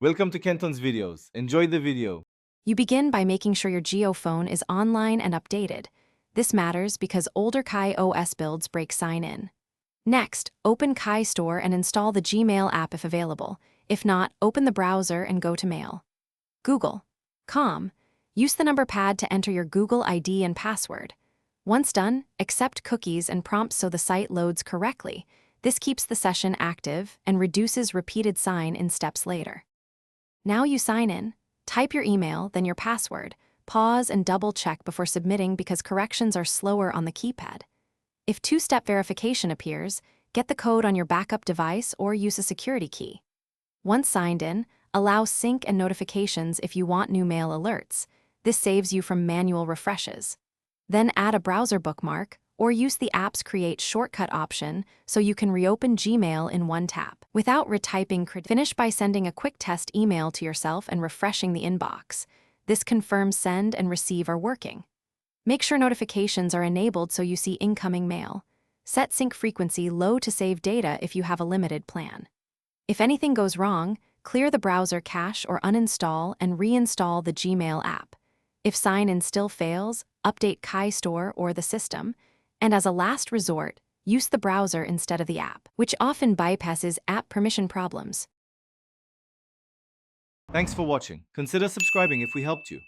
Welcome to Kenton's videos. Enjoy the video. You begin by making sure your Jio Phone is online and updated. This matters because older Kai OS builds break sign-in. Next, open Kai Store and install the Gmail app if available. If not, open the browser and go to Mail. Google.com. Use the number pad to enter your Google ID and password. Once done, accept cookies and prompts so the site loads correctly. This keeps the session active and reduces repeated sign-in steps later. Now you sign in. Type your email, then your password. Pause and double-check before submitting because corrections are slower on the keypad. If two-step verification appears, get the code on your backup device or use a security key. Once signed in, allow sync and notifications if you want new mail alerts. This saves you from manual refreshes. Then add a browser bookmark or use the app's Create Shortcut option so you can reopen Gmail in one tap. Without retyping credentials, finish by sending a quick test email to yourself and refreshing the inbox. This confirms send and receive are working. Make sure notifications are enabled so you see incoming mail. Set sync frequency low to save data if you have a limited plan. If anything goes wrong, clear the browser cache or uninstall and reinstall the Gmail app. If sign-in still fails, update Kai Store or the system. And as a last resort, use the browser instead of the app, which often bypasses app permission problems. Thanks for watching. Consider subscribing if we helped you.